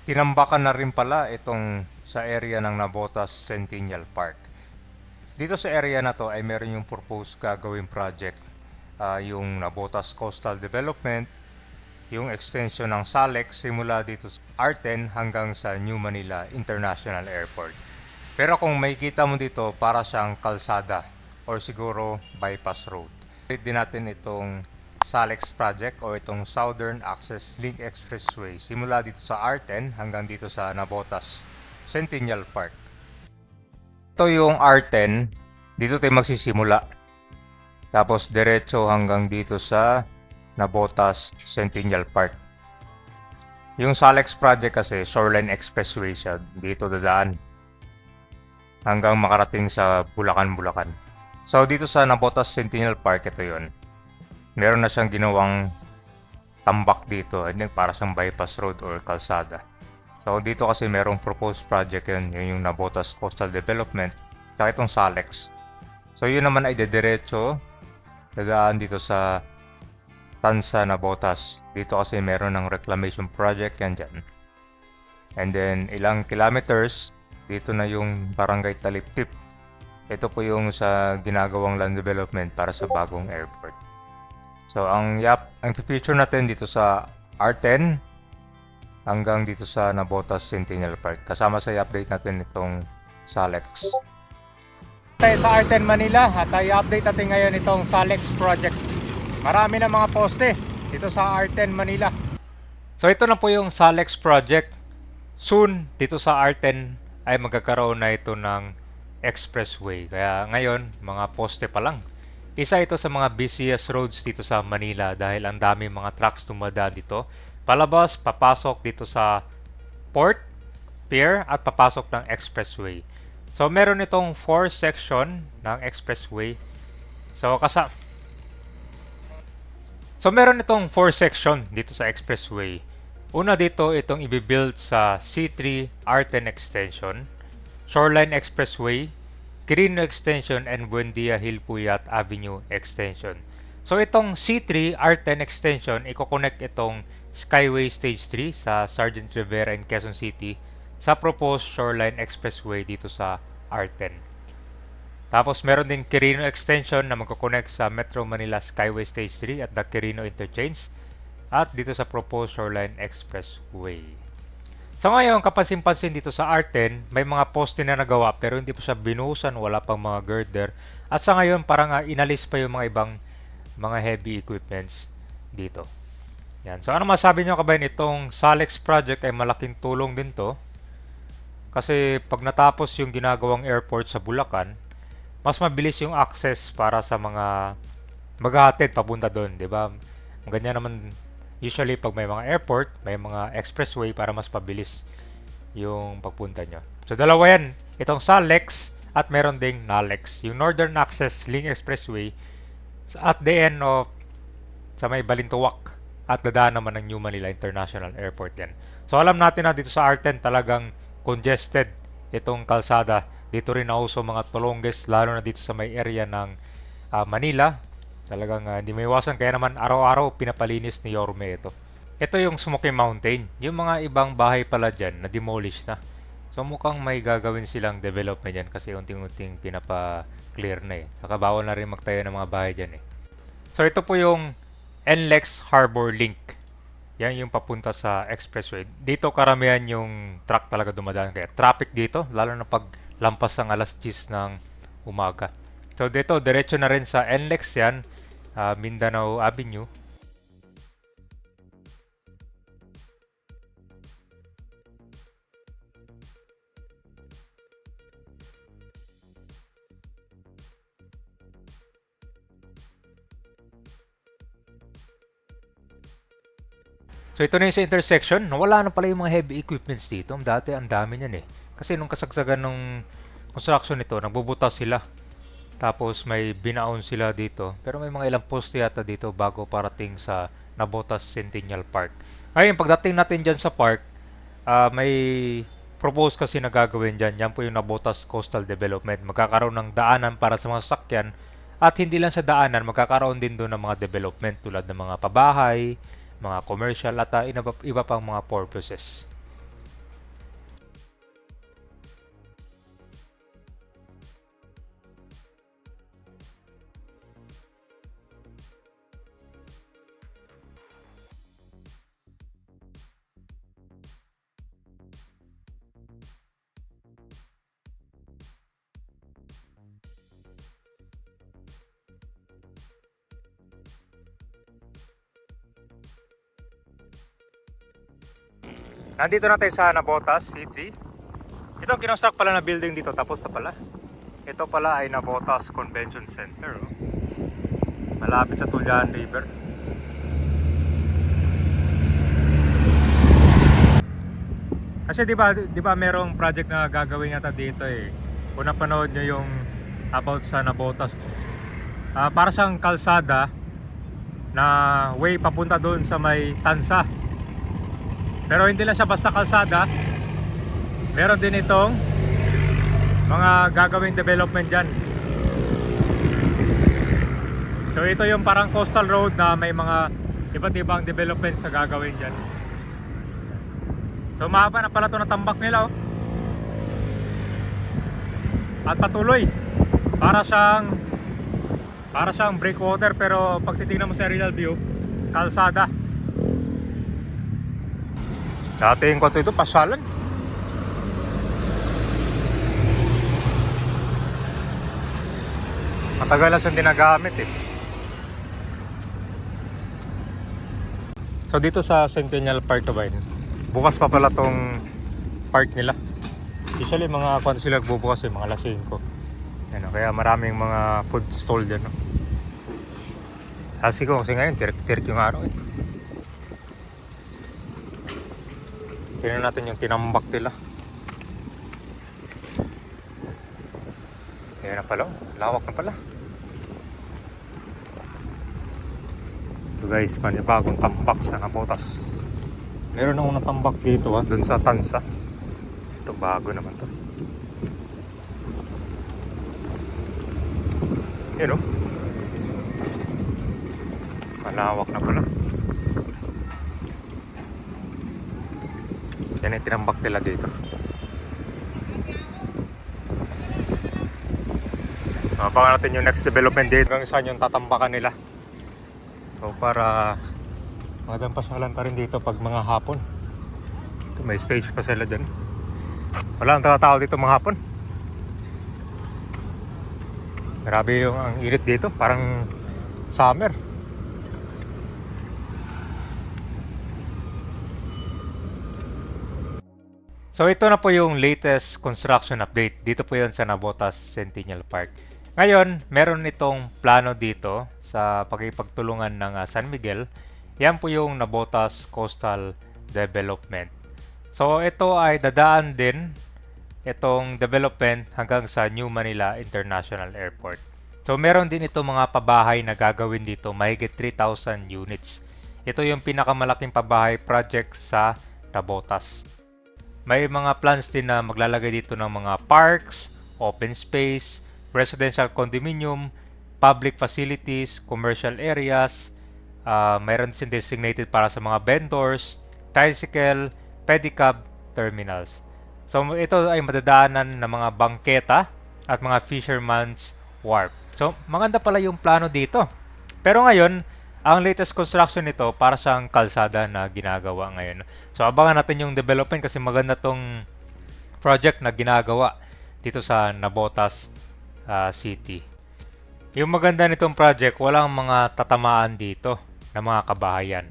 Tinambakan na rin pala itong sa area ng Navotas Centennial Park. Dito sa area na to ay meron yung proposed gagawing project. Yung Navotas Coastal Development, yung extension ng SALEX simula dito sa R10 hanggang sa New Manila International Airport. Pero kung makikita mo dito, para siyang kalsada or siguro bypass road. Din natin itong SALEX project o itong Southern Access Link Expressway simula dito sa R10 hanggang dito sa Navotas Centennial Park. Ito yung R10, dito tayo magsisimula. Tapos diretso hanggang dito sa Navotas Centennial Park. Yung SALEX project kasi, Shoreline Expressway siya. Dito dadaan hanggang makarating sa Bulacan. So dito sa Navotas Centennial Park, ito yon. Meron na siyang ginawang tambak dito, para siyang bypass road or kalsada. So dito kasi merong proposed project yun yung Navotas Coastal Development, tsaka itong SALEX. So yun naman ay dediretso, dadaan dito sa Tansa Navotas. Dito kasi meron ng reclamation project yan dyan. And then ilang kilometers, dito na yung Barangay Taliptip. Ito po yung sa ginagawang land development para sa bagong airport. So ang feature natin dito sa R10 hanggang dito sa Navotas Centennial Park. Kasama sa i-update natin itong SALEX. Tayo sa R10 Manila at i-update natin ngayon itong SALEX project. Marami na mga poste dito sa R10 Manila. So ito na po yung SALEX project. Soon dito sa R10 ay magkakaroon na ito ng expressway. Kaya ngayon mga poste pa lang. Isa ito sa mga busiest roads dito sa Manila dahil ang dami mga trucks dumadaan dito. Palabas, papasok dito sa port, pier at papasok ng expressway. So meron itong 4 section ng expressway. So meron itong 4 section dito sa expressway. Una dito itong i-build sa C3 R10 extension, Shoreline Expressway, Quirino Extension and Buendia Hilpuyat Avenue Extension. So itong C3 R10 extension, i-connect itong Skyway Stage 3 sa Sergeant Rivera in Quezon City sa proposed Shoreline Expressway dito sa R10. Tapos meron din Quirino Extension na magkoconnect sa Metro Manila Skyway Stage 3 at the Quirino Interchange at dito sa proposed Shoreline Expressway. So ngayon, kapansin-pansin dito sa R10, may mga poste na nagawa pero hindi pa siya binuhusan, wala pang mga girder. At sa ngayon, parang inalis pa yung mga ibang mga heavy equipments dito. Yan. So ano masabi nyo kabayan, itong SALEX project ay malaking tulong din to. Kasi pag natapos yung ginagawang airport sa Bulacan, mas mabilis yung access para sa mga maghahatid papunta doon, 'di ba? Ganyan naman usually pag may mga airport, may mga expressway para mas pabilis yung pagpunta nyo. So dalawa yan, itong SALEX at meron ding NALEX, yung Northern Access Link Expressway at the end of sa may Balintawak at dadaan naman ng New Manila International Airport yan. So alam natin na dito sa R10 talagang congested itong kalsada. Dito rin nauso mga tulongges lalo na dito sa may area ng Manila. Talagang hindi may iwasan. Kaya naman araw-araw pinapalinis ni Yorme ito. Ito yung Smoky Mountain. Yung mga ibang bahay pala dyan na demolish na. So mukhang may gagawin silang development dyan kasi unting-unting pinapa-clear na eh. Saka bawal na rin magtayo ng mga bahay dyan eh. So ito po yung NLEX Harbor Link. Yan yung papunta sa expressway. Dito karamihan yung truck talaga dumadaan. Kaya traffic dito, lalo na pag lampas ang alas 10 ng umaga. So dito, diretso na rin sa NLEX yan. Mindanao Avenue. So ito na yung sa intersection. Wala na pala yung mga heavy equipments dito. Dati ang dami niyan eh. Kasi nung kasagsagan ng construction nito, nagbubutas sila. Tapos may binaon sila dito. Pero may mga ilang poste yata dito bago parating sa Navotas Centennial Park. Ngayon, pagdating natin dyan sa park, may propose kasi na gagawin dyan. Yan po yung Navotas Coastal Development. Magkakaroon ng daanan para sa mga sasakyan. At hindi lang sa daanan, magkakaroon din doon ng mga development tulad ng mga pabahay, mga commercial at iba pang mga purposes. Nandito na tayo sa Navotas City. Ito, kinonstruct pala na building dito, tapos na pala. Ito pala ay Navotas Convention Center. Oh. Malapit sa Tulyan River. Kasi di ba merong project na gagawin yata dito eh. Kung napanood nyo yung about sa Navotas, para siyang kalsada na way papunta doon sa may Tansa. Pero hindi lang siya basta kalsada. Meron din itong mga gagawing development dyan. So ito yung parang coastal road na may mga iba't ibang developments na gagawin dyan. So mahaba na pala ito na tambak nila oh. At patuloy. Para siyang breakwater, pero pag titingnan mo sa aerial view, kalsada. Dating ko ito pasyalan. Matagal na siyang dinagamit eh. So dito sa Centennial Park Cabine, bukas pa pala tong park nila. Usually mga kwanto sila nagbubukas eh, mga alas 5. Ano, kaya maraming mga food stall dyan. No? Kasi ngayon, tirik yung araw eh. Tingnan natin yung tinambak nila. Ayan na pala, lawak na pala. Ito guys, panibagong tambak sa Navotas. Meron na unang tambak dito dun sa Tansa. Ito bago naman to. Yun o. Malawak na pala. Yan yung tinambak nila dito. Abangan natin yung next development dito. Hanggang saan yung tatambakan nila. So para magandang pasyalan pa rin dito pag mga hapon. Ito, may stage pa sila dyan. Wala ang tao dito mga hapon. Grabe yung ang init dito, parang summer. So ito na po yung latest construction update. Dito po yun sa Navotas Centennial Park. Ngayon, meron itong plano dito sa pagkipagtulungan ng San Miguel. Yan po yung Navotas Coastal Development. So ito ay dadaan din itong development hanggang sa New Manila International Airport. So meron din ito mga pabahay na gagawin dito, mahigit 3,000 units. Ito yung pinakamalaking pabahay project sa Navotas. May mga plans din na maglalagay dito ng mga parks, open space, residential condominium, public facilities, commercial areas. Mayroon din designated para sa mga vendors, tricycle, pedicab terminals. So ito ay madadaanan ng mga bangketa at mga fisherman's wharf. So maganda pala yung plano dito. Pero ngayon, ang latest construction nito para siyang kalsada na ginagawa ngayon. So abangan natin yung development kasi maganda tong project na ginagawa dito sa Navotas City. Yung maganda nitong project, walang mga tatamaan dito na mga kabahayan.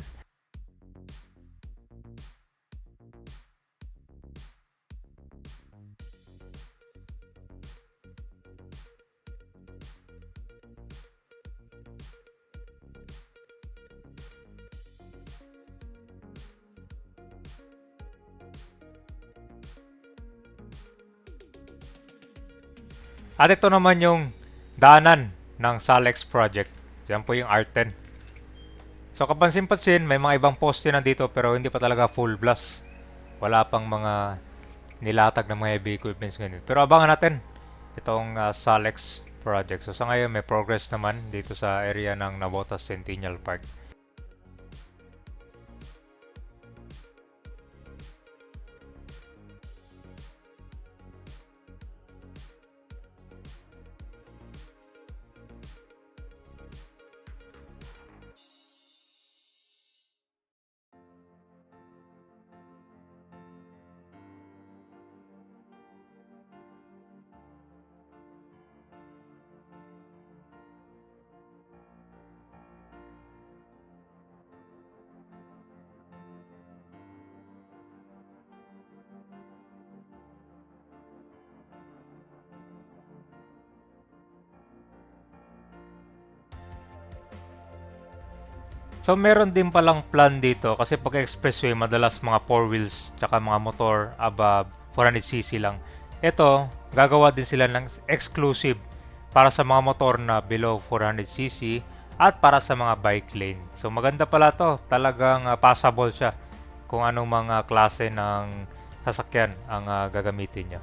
At ito naman yung daanan ng Salex project. Yan po yung R10. So kapansin-pansin, may mga ibang poste nandito pero hindi pa talaga full blast. Wala pang mga nilatag ng mga heavy equipments ngayon. Pero abangan natin itong Salex project. So sa ngayon may progress naman dito sa area ng Navotas Centennial Park. So meron din palang plan dito kasi pag expressway madalas mga 4 wheels tsaka mga motor above 400cc lang. Ito, gagawa din sila ng exclusive para sa mga motor na below 400cc at para sa mga bike lane. So maganda pala to, talagang passable siya kung anong mga klase ng sasakyan ang gagamitin niya.